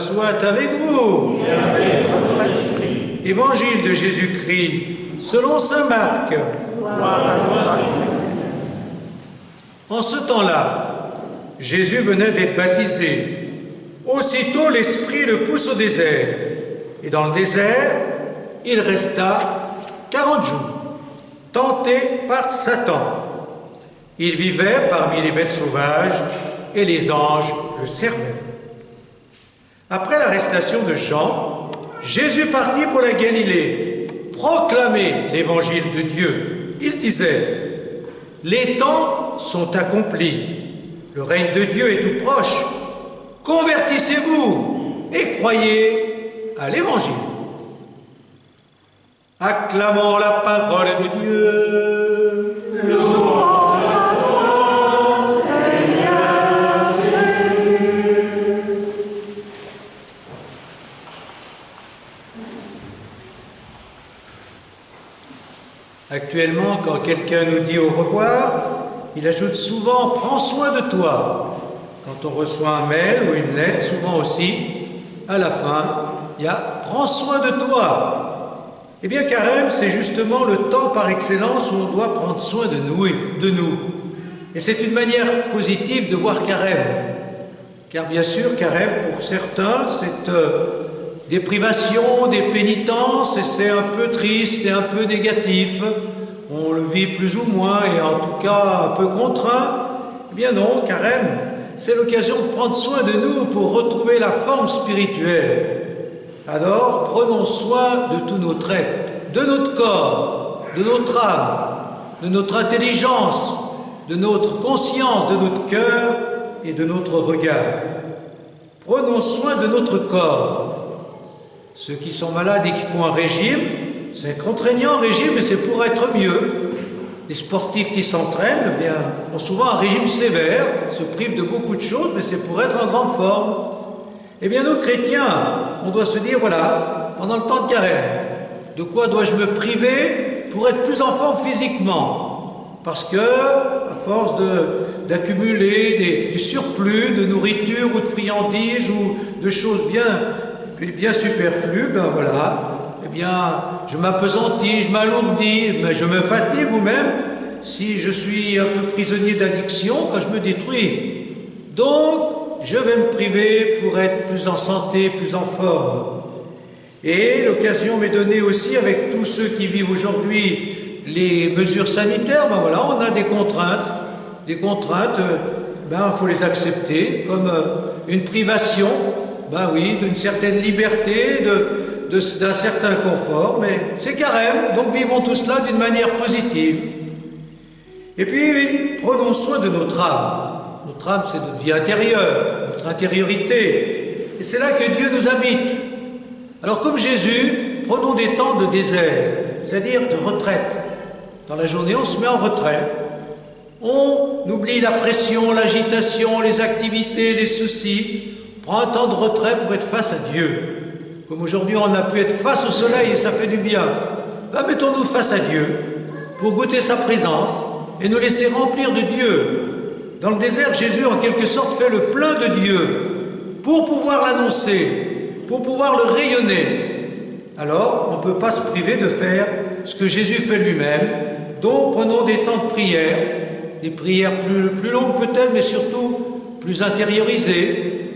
soit avec vous. Évangile de Jésus-Christ, selon saint Marc. En ce temps-là, Jésus venait d'être baptisé. Aussitôt, l'Esprit le pousse au désert. Et dans le désert, il resta 40 jours, tenté par Satan. Il vivait parmi les bêtes sauvages et les anges le servaient. Après l'arrestation de Jean, Jésus partit pour la Galilée, proclamer l'évangile de Dieu. Il disait: les temps sont accomplis, le règne de Dieu est tout proche. Convertissez-vous et croyez à l'évangile. Acclamons la parole de Dieu. Louange à toi, Seigneur Jésus. Actuellement, quand quelqu'un nous dit au revoir, il ajoute souvent « prends soin de toi ». Quand on reçoit un mail ou une lettre, souvent aussi, à la fin, il y a « prends soin de toi ». Eh bien, Carême, c'est justement le temps par excellence où on doit prendre soin de nous. Et c'est une manière positive de voir Carême. Car bien sûr, Carême, pour certains, c'est des privations, des pénitences, et c'est un peu triste et un peu négatif. On le vit plus ou moins, et en tout cas un peu contraint. Eh bien non, Carême, c'est l'occasion de prendre soin de nous pour retrouver la forme spirituelle. Alors, prenons soin de tous nos traits, de notre corps, de notre âme, de notre intelligence, de notre conscience, de notre cœur et de notre regard. Prenons soin de notre corps. Ceux qui sont malades et qui font un régime, c'est un contraignant régime, mais c'est pour être mieux. Les sportifs qui s'entraînent, eh bien, ont souvent un régime sévère, se privent de beaucoup de choses, mais c'est pour être en grande forme. Eh bien, nous, chrétiens, on doit se dire, voilà, pendant le temps de Carême, de quoi dois-je me priver pour être plus en forme physiquement? Parce que, à force d'accumuler du surplus de nourriture ou de friandises ou de choses bien superflues, ben voilà, eh bien, je m'appesantis, je m'alourdis, mais je me fatigue ou même, si je suis un peu prisonnier d'addiction, quand je me détruis. Donc, je vais me priver pour être plus en santé, plus en forme. Et l'occasion m'est donnée aussi avec tous ceux qui vivent aujourd'hui les mesures sanitaires. Ben voilà, on a des contraintes. Des contraintes, ben, faut les accepter comme une privation, ben oui, d'une certaine liberté, d'un certain confort, mais c'est Carême, donc vivons tout cela d'une manière positive. Et puis, prenons soin de notre âme. Notre âme, c'est notre vie intérieure, notre intériorité. Et c'est là que Dieu nous habite. Alors, comme Jésus, prenons des temps de désert, c'est-à-dire de retraite. Dans la journée, on se met en retrait. On oublie la pression, l'agitation, les activités, les soucis. Prends un temps de retrait pour être face à Dieu. Comme aujourd'hui, on a pu être face au soleil et ça fait du bien. Ben, mettons-nous face à Dieu pour goûter sa présence et nous laisser remplir de Dieu. Dans le désert, Jésus, en quelque sorte, fait le plein de Dieu pour pouvoir l'annoncer, pour pouvoir le rayonner. Alors, on ne peut pas se priver de faire ce que Jésus fait lui-même, donc prenons des temps de prière, des prières plus longues peut-être, mais surtout plus intériorisées,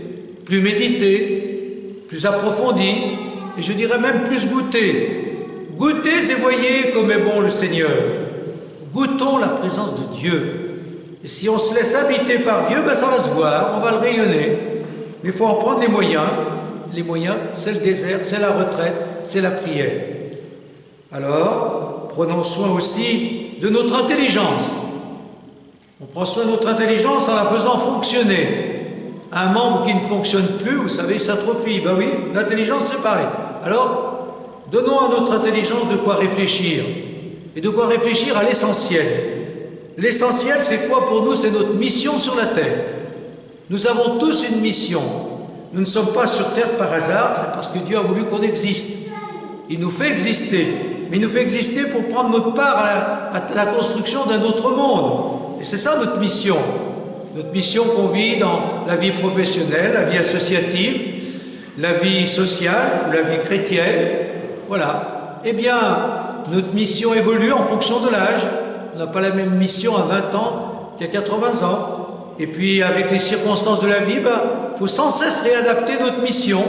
plus méditées, plus approfondies, et je dirais même plus goûtées. Goûtez et voyez comme est bon le Seigneur. Goûtons la présence de Dieu. Et si on se laisse habiter par Dieu, ben ça va se voir, on va le rayonner. Mais il faut en prendre les moyens. Les moyens, c'est le désert, c'est la retraite, c'est la prière. Alors, prenons soin aussi de notre intelligence. On prend soin de notre intelligence en la faisant fonctionner. Un membre qui ne fonctionne plus, vous savez, il s'atrophie. Ben oui, l'intelligence c'est pareil. Alors, donnons à notre intelligence de quoi réfléchir. Et de quoi réfléchir à l'essentiel. L'essentiel, c'est quoi pour nous? C'est notre mission sur la terre. Nous avons tous une mission. Nous ne sommes pas sur terre par hasard, c'est parce que Dieu a voulu qu'on existe. Il nous fait exister, mais il nous fait exister pour prendre notre part à la construction d'un autre monde. Et c'est ça notre mission. Notre mission qu'on vit dans la vie professionnelle, la vie associative, la vie sociale, la vie chrétienne. Voilà. Eh bien, notre mission évolue en fonction de l'âge. On n'a pas la même mission à 20 ans qu'à 80 ans. Et puis, avec les circonstances de la vie, il faut sans cesse réadapter notre mission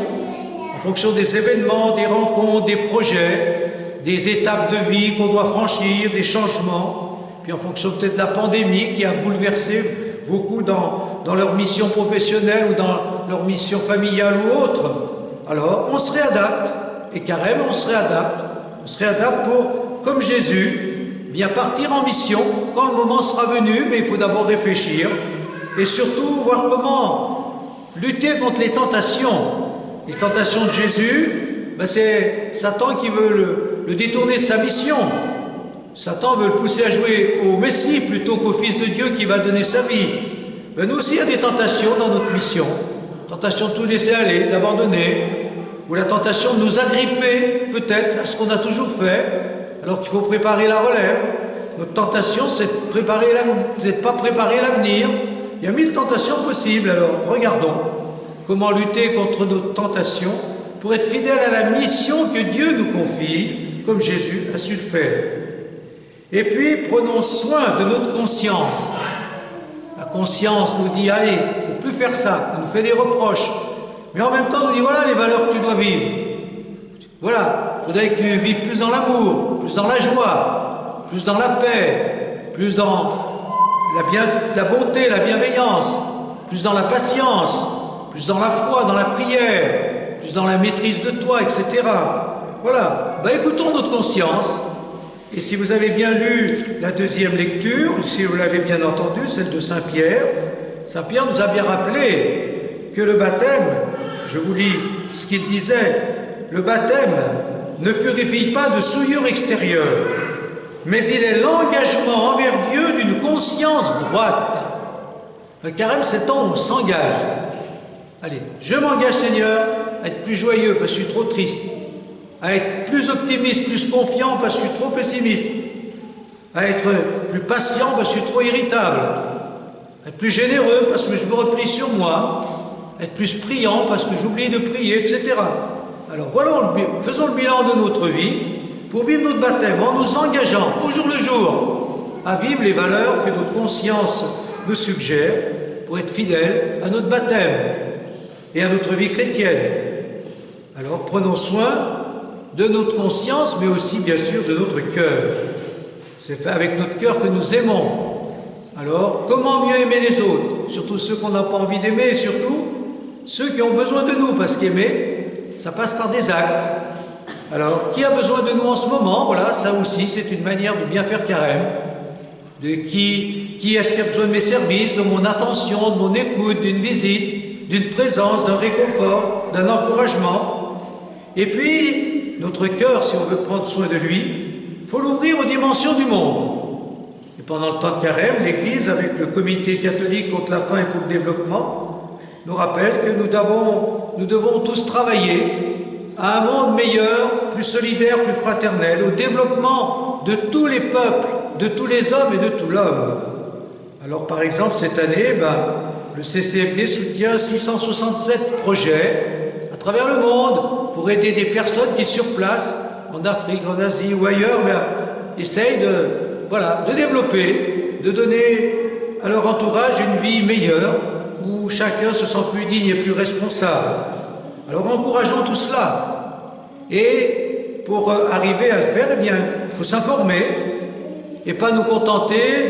en fonction des événements, des rencontres, des projets, des étapes de vie qu'on doit franchir, des changements. Puis en fonction peut-être de la pandémie qui a bouleversé beaucoup dans leur mission professionnelle ou dans leur mission familiale ou autre. Alors, on se réadapte. Et carrément, on se réadapte. On se réadapte pour, comme Jésus, bien partir en mission quand le moment sera venu, mais il faut d'abord réfléchir et surtout voir comment lutter contre les tentations. Les tentations de Jésus, c'est Satan qui veut le détourner de sa mission. Satan veut le pousser à jouer au Messie plutôt qu'au Fils de Dieu qui va donner sa vie. Nous aussi, il y a des tentations dans notre mission. Tentation de tout laisser aller, d'abandonner, ou la tentation de nous agripper peut-être à ce qu'on a toujours fait, alors qu'il faut préparer la relève. Notre tentation, c'est de pas préparer l'avenir. Il y a 1000 tentations possibles, alors regardons comment lutter contre nos tentations pour être fidèles à la mission que Dieu nous confie, comme Jésus a su le faire. Et puis, prenons soin de notre conscience. La conscience nous dit, allez, il ne faut plus faire ça, elle nous fait des reproches. Mais en même temps, nous dit, voilà les valeurs que tu dois vivre. Voilà, il faudrait que tu vives plus dans l'amour, plus dans la joie, plus dans la paix, plus dans la bonté, la bienveillance, plus dans la patience, plus dans la foi, dans la prière, plus dans la maîtrise de toi, etc. Voilà, écoutons notre conscience. Et si vous avez bien lu la deuxième lecture, si vous l'avez bien entendu, celle de Saint Pierre nous a bien rappelé que le baptême, je vous lis ce qu'il disait, le baptême ne purifie pas de souillure extérieure, mais il est l'engagement envers Dieu d'une conscience droite. Le carême, c'est temps où on s'engage. Allez, je m'engage, Seigneur, à être plus joyeux parce que je suis trop triste, à être plus optimiste, plus confiant parce que je suis trop pessimiste, à être plus patient parce que je suis trop irritable, à être plus généreux parce que je me replie sur moi, à être plus priant parce que j'oublie de prier, etc. Alors voilà, faisons le bilan de notre vie pour vivre notre baptême en nous engageant au jour le jour à vivre les valeurs que notre conscience nous suggère pour être fidèles à notre baptême et à notre vie chrétienne. Alors prenons soin de notre conscience, mais aussi bien sûr de notre cœur. C'est fait avec notre cœur que nous aimons. Alors, comment mieux aimer les autres? Surtout ceux qu'on n'a pas envie d'aimer, et surtout ceux qui ont besoin de nous, parce qu'aimer, ça passe par des actes. Alors, qui a besoin de nous en ce moment? Voilà, ça aussi, c'est une manière de bien faire carême. De qui est-ce qui a besoin de mes services, de mon attention, de mon écoute, d'une visite, d'une présence, d'un réconfort, d'un encouragement. Et puis, notre cœur, si on veut prendre soin de lui, il faut l'ouvrir aux dimensions du monde. Et pendant le temps de carême, l'Église, avec le Comité catholique contre la faim et pour le développement, nous rappelle que nous devons tous travailler à un monde meilleur, plus solidaire, plus fraternel, au développement de tous les peuples, de tous les hommes et de tout l'homme. Alors par exemple, cette année, le CCFD soutient 667 projets à travers le monde pour aider des personnes qui sur place, en Afrique, en Asie ou ailleurs, essayent de développer, de donner à leur entourage une vie meilleure, où chacun se sent plus digne et plus responsable. Alors encourageons tout cela. Et pour arriver à le faire, il faut s'informer et pas nous contenter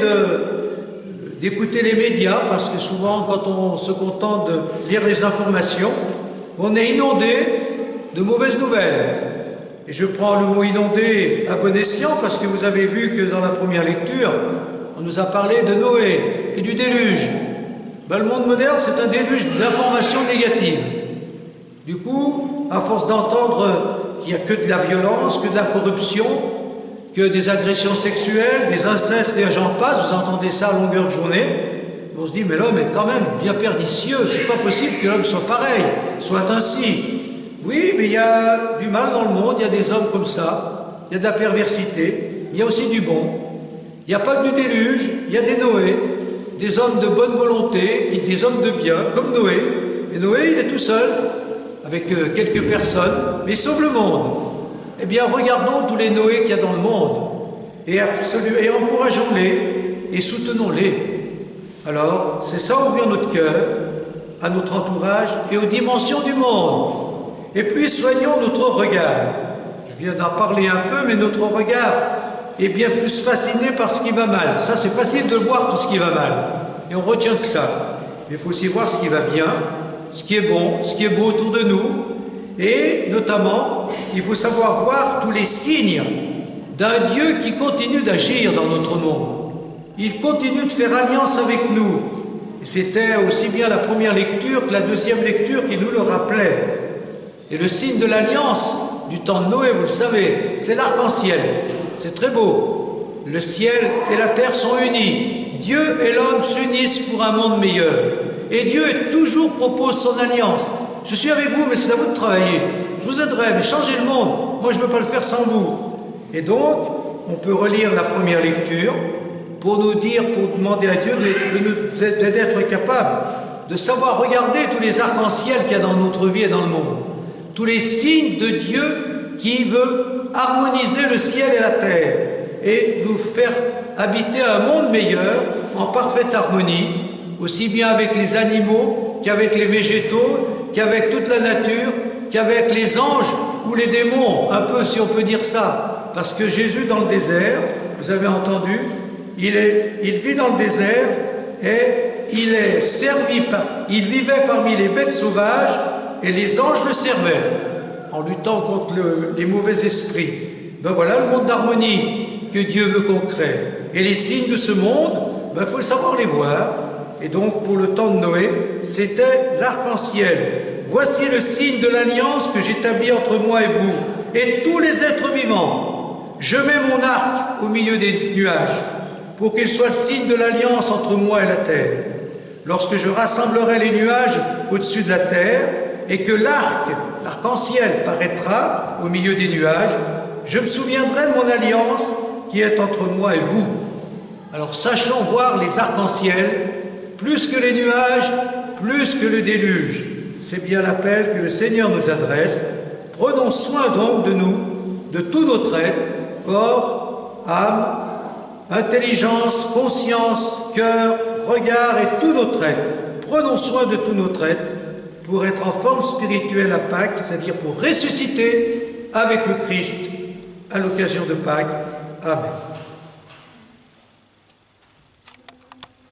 d'écouter les médias, parce que souvent, quand on se contente de lire les informations, on est inondé de mauvaises nouvelles. Et je prends le mot inondé à bon escient, parce que vous avez vu que dans la première lecture, on nous a parlé de Noé et du déluge. Le monde moderne, c'est un déluge d'informations négatives. Du coup, à force d'entendre qu'il n'y a que de la violence, que de la corruption, que des agressions sexuelles, des incestes et j'en passe, vous entendez ça à longueur de journée, on se dit, mais l'homme est quand même bien pernicieux, c'est pas possible que l'homme soit pareil, soit ainsi. Oui, mais il y a du mal dans le monde, il y a des hommes comme ça, il y a de la perversité, il y a aussi du bon. Il n'y a pas que du déluge, il y a des Noé, des hommes de bonne volonté, des hommes de bien, comme Noé. Et Noé, il est tout seul. avec quelques personnes, mais sauve le monde. Eh bien, regardons tous les Noé qu'il y a dans le monde et encourageons-les et soutenons-les. Alors, c'est ça, ouvrir notre cœur à notre entourage et aux dimensions du monde. Et puis, soignons notre regard. Je viens d'en parler un peu, mais notre regard est bien plus fasciné par ce qui va mal. Ça, c'est facile de voir tout ce qui va mal. Et on retient que ça. Mais il faut aussi voir ce qui va bien, ce qui est bon, ce qui est beau autour de nous. Et notamment, il faut savoir voir tous les signes d'un Dieu qui continue d'agir dans notre monde. Il continue de faire alliance avec nous. Et c'était aussi bien la première lecture que la deuxième lecture qui nous le rappelait. Et le signe de l'alliance du temps de Noé, vous le savez, c'est l'arc-en-ciel. C'est très beau. Le ciel et la terre sont unis. Dieu et l'homme s'unissent pour un monde meilleur. Et Dieu toujours propose son alliance. Je suis avec vous, mais c'est à vous de travailler. Je vous aiderai, mais changez le monde. Moi, je ne peux pas le faire sans vous. Et donc, on peut relire la première lecture pour nous dire, pour demander à Dieu d'être capable de savoir regarder tous les arcs-en-ciel qu'il y a dans notre vie et dans le monde. Tous les signes de Dieu qui veut harmoniser le ciel et la terre et nous faire habiter un monde meilleur en parfaite harmonie, aussi bien avec les animaux qu'avec les végétaux, qu'avec toute la nature, qu'avec les anges ou les démons, un peu si on peut dire ça. Parce que Jésus dans le désert, vous avez entendu, il vit dans le désert et il vivait parmi les bêtes sauvages et les anges le servaient en luttant contre les mauvais esprits. Ben voilà le monde d'harmonie que Dieu veut qu'on crée. Et les signes de ce monde, ben faut savoir les voir. Et donc pour le temps de Noé, c'était l'arc-en-ciel. Voici le signe de l'alliance que j'établis entre moi et vous et tous les êtres vivants. Je mets mon arc au milieu des nuages pour qu'il soit le signe de l'alliance entre moi et la terre. Lorsque je rassemblerai les nuages au-dessus de la terre et que l'arc-en-ciel paraîtra au milieu des nuages, je me souviendrai de mon alliance qui est entre moi et vous. Alors sachons voir les arcs-en-ciel plus que les nuages, plus que le déluge. C'est bien l'appel que le Seigneur nous adresse. Prenons soin donc de nous, de tout notre être, corps, âme, intelligence, conscience, cœur, regard et tout notre être. Prenons soin de tout notre être pour être en forme spirituelle à Pâques, c'est-à-dire pour ressusciter avec le Christ à l'occasion de Pâques. Amen.